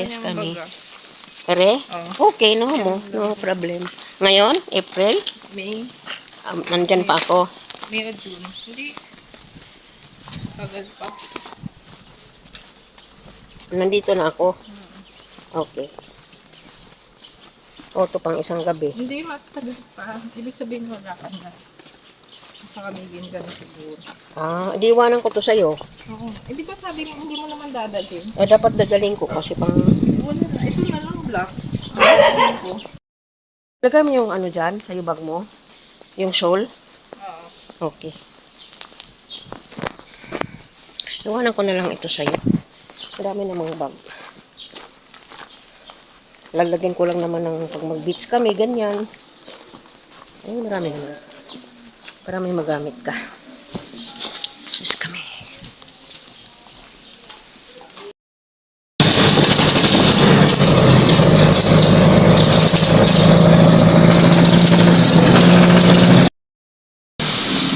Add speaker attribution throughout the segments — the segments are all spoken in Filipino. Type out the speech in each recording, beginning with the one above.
Speaker 1: Parehas
Speaker 2: Kanyang
Speaker 1: kami.
Speaker 2: baga.
Speaker 1: Pare?
Speaker 2: Oo.
Speaker 1: Okay, no problem. Ngayon, April,
Speaker 2: May.
Speaker 1: nandyan pa ako.
Speaker 2: May o June. Hindi. Tagal pa.
Speaker 1: Nandito na ako. Okay. O, ito pang isang gabi.
Speaker 2: Hindi, matagal pa. Ibig sabihin wala ka na. Sa kamigin ka na siguro.
Speaker 1: Di iwanan ko to sa'yo.
Speaker 2: Oo. Eh, di ba sabi mo, hindi mo naman dadalhin?
Speaker 1: Dapat dadaling ko kasi pang...
Speaker 2: Wala na. Ito na lang, black. Dadalhin ko.
Speaker 1: Lagay mo yung ano dyan, sa bag mo. Yung shawl.
Speaker 2: Oo.
Speaker 1: Okay. Iwanan ko na lang ito sa'yo. Marami namang bag. Lalagyan ko lang naman ng pag mag-beach kami, ganyan. Ay, marami naman. Para may magamit ka. Yes, kami.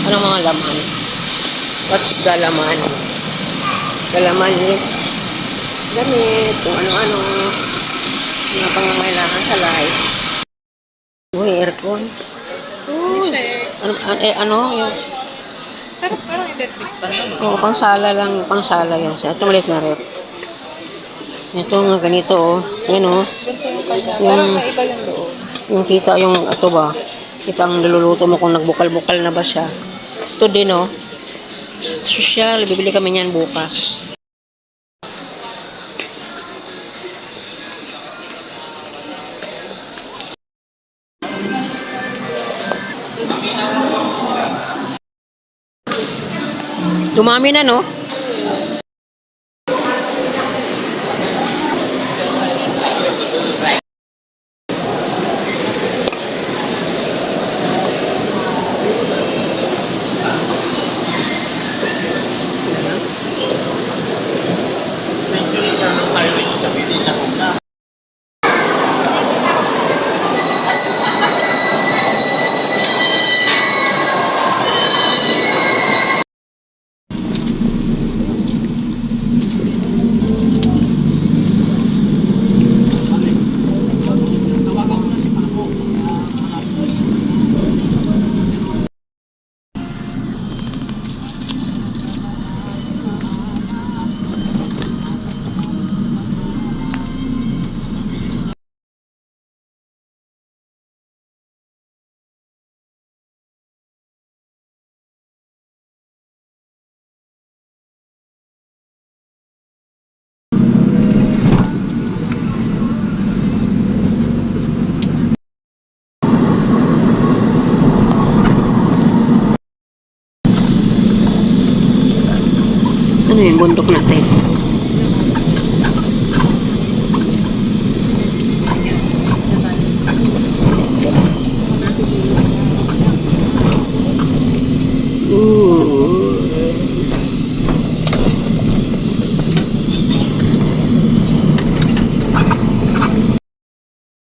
Speaker 1: Ano mga laman? What's the laman? The laman is gamit, kung ano-ano mga pangangailangan sa life. Uy, aircon. Ano yung...
Speaker 2: Pero parang electric pa naman.
Speaker 1: Oo, pangsala yan siya. Ito maliit na rep. Ito nga ganito, oh. Yan, oh.
Speaker 2: Ganito yung kanya.
Speaker 1: Yung-
Speaker 2: Parang maiba yung loob.
Speaker 1: Yung kita yung, ito ba? Kita ang niluluto mo kung nagbukal-bukal na ba siya. Ito din, oh. Social, bibili kami niyan bukas. Dumami na, no? Ano yung bundok natin?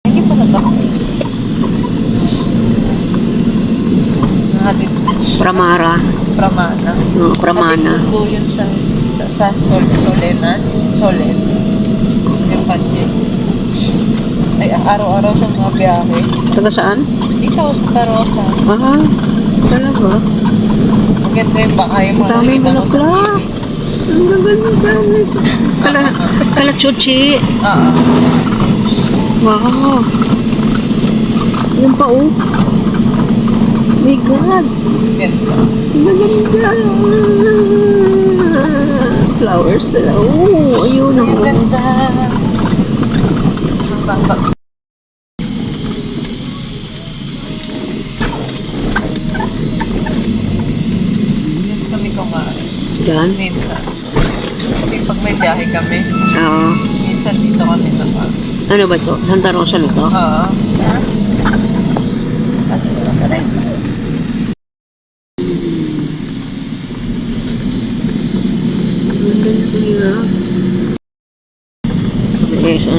Speaker 2: Hindi pa na to. Nahatid
Speaker 1: Pramara.
Speaker 2: Pramana.
Speaker 1: Pramana.
Speaker 2: Hatid sundo yun siya sa Solenan. Solen. Yung kanya. Ay, araw-araw sa mga biyahe.
Speaker 1: Taga saan?
Speaker 2: Dito, Santa Rosa.
Speaker 1: Talaga?
Speaker 2: Maganda yung bahay mo.
Speaker 1: Daming
Speaker 2: Nakita ko sa
Speaker 1: bulaklak.
Speaker 2: TV.
Speaker 1: Ang gaganda. Kala chuchi.
Speaker 2: Oo.
Speaker 1: Wow. Yung pa, oh. My God.
Speaker 2: Ganda.
Speaker 1: Maganda. Flowers sila. Oh, ayun
Speaker 2: Ang
Speaker 1: ako.
Speaker 2: ganda. Ang bangka. Dito kami kumain.
Speaker 1: Diyan?
Speaker 2: Minsan. Pag may biyahe kami,
Speaker 1: Oo.
Speaker 2: minsan dito kami naman.
Speaker 1: Ano ba to? Santa Rosa na to?
Speaker 2: Oo.
Speaker 1: Ang ganda niya.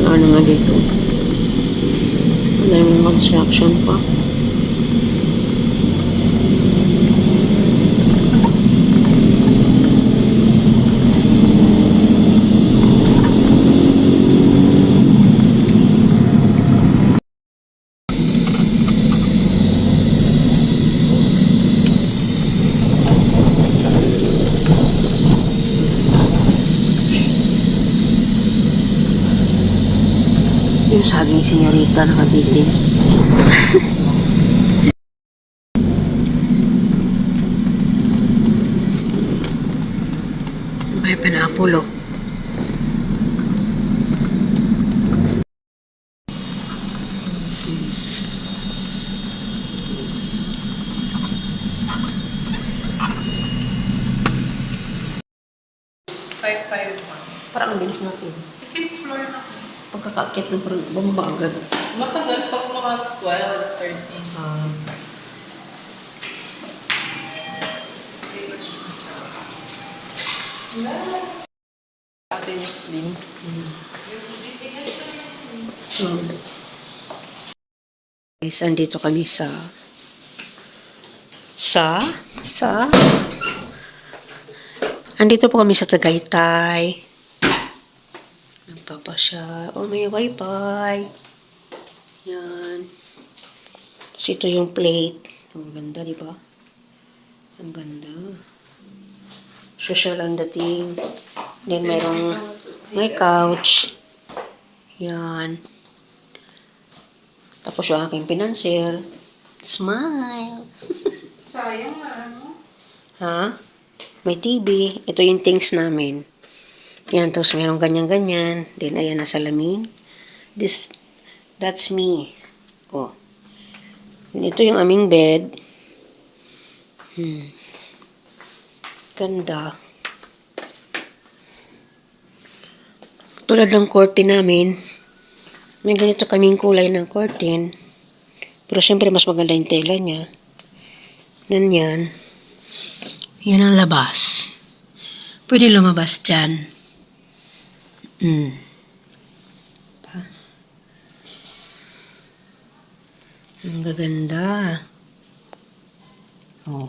Speaker 1: Ano nga dito? Wala yung construction pa. Yung saging senyorita nakabitin. May pinapulo. Parang ang bilis natin.
Speaker 2: Fifth floor na.
Speaker 1: Pagkakakit ng parang bumaba agad.
Speaker 2: Matagal pag mga 12, 13. Atin is Lynn.
Speaker 1: Guys, andito kami sa andito po kami sa Tagaytay. Nagpapasya. Oh, may wifi. Yan. Tapos ito yung plate. Ang ganda, di ba? Ang ganda. Social ang dating. Then, may couch. Yan. Tapos yung aking pinanser. Smile!
Speaker 2: Sayang na ano?
Speaker 1: Ha? May TV. Ito yung things namin. Yan, tapos mayroong ganyan-ganyan. Then, ayan na salamin. That's me. Oh. Ito yung aming bed. Ganda. Tulad ng curtain namin. May ganito kaming kulay ng curtain. Pero syempre, mas maganda yung tela niya. Ganyan. Yan ang labas. Pwede lumabas dyan. Ang gaganda. Oh.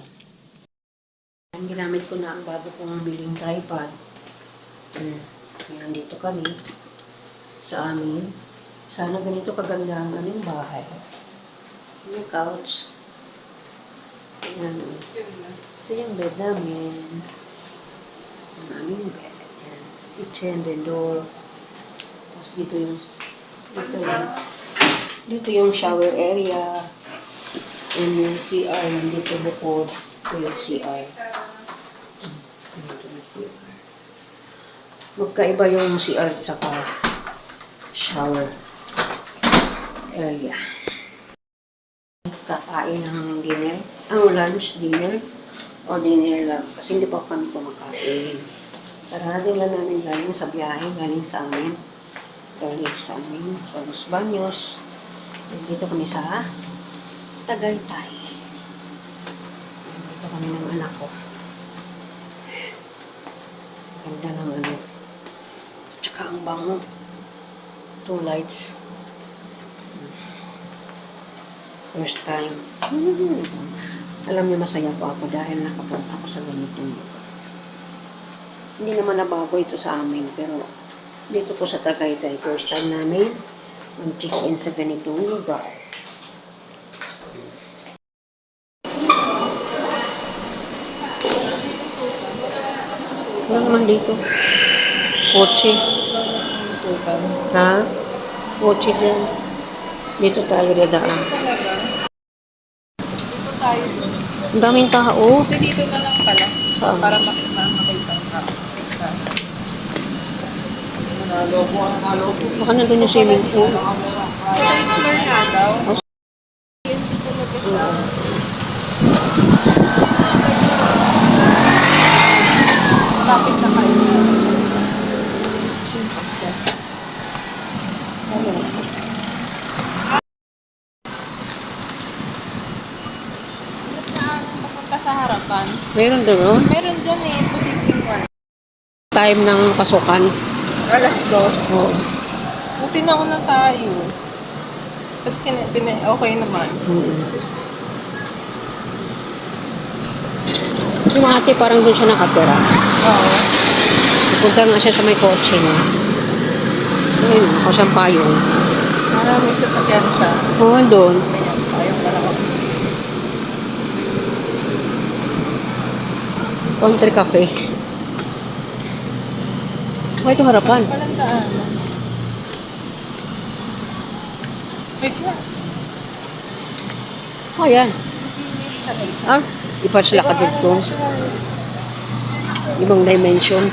Speaker 1: Ginamit ko na ang bago kong biling tripod. Yan, dito kami. Sa amin. Sana ganito kaganda ang aming bahay. May couch. Yan. Ito yung bed namin. Ang aming bed. Yan. Kitchen, then door. Tapos dito yung shower area. And yung CR nandito bukod. Ito yung CR. Dito yung CR. Magkaiba yung CR at saka shower area. Kakain ng dinner. Ang lunch, dinner. O dinner lang. Kasi hindi pa kami kumakain. Kararating lang namin galing sa biyahe, galing sa amin. Sa Los Baños. Dito kami sa Tagaytay. Dito kami ng anak ko. Ganda ng ano. Tsaka ang bango. 2 lights. First time. Alam niyo, masaya po ako dahil nakapunta ako sa ganitong lugar. Hindi naman nabago ito sa amin, pero dito po sa Tagaytay, first time namin mag-check-in sa ganitong lugar. Wala naman dito. Kotse.
Speaker 2: Sultan.
Speaker 1: Ha? Kotse din. Dito tayo dadaan.
Speaker 2: Dito tayo.
Speaker 1: Ang daming tao.
Speaker 2: Dito na lang pala.
Speaker 1: Saan?
Speaker 2: Para makita ang tao. Nalobo ang nalobo.
Speaker 1: Baka nandun yung swimming pool.
Speaker 2: Sa ito floor nga daw. Malapit na kayo. Papunta sa harapan.
Speaker 1: Meron doon, no?
Speaker 2: Meron dyan eh, posibleng one.
Speaker 1: Time ng pasukan.
Speaker 2: Alas 2.
Speaker 1: Oo.
Speaker 2: Buti na una tayo. Tapos okay naman.
Speaker 1: Yung ate parang doon siya nakatira.
Speaker 2: Oo.
Speaker 1: Punta nga siya sa may kotse niya. Ayun, ako siyang payong.
Speaker 2: Maraming sasakyan siya.
Speaker 1: Oo, doon.
Speaker 2: Ganyan, payong pala ako.
Speaker 1: Country Cafe. Ito harapan.
Speaker 2: Walang daan. Wait lang.
Speaker 1: Oh, yan. Ah, iparts la ka dito. Ibang dimension.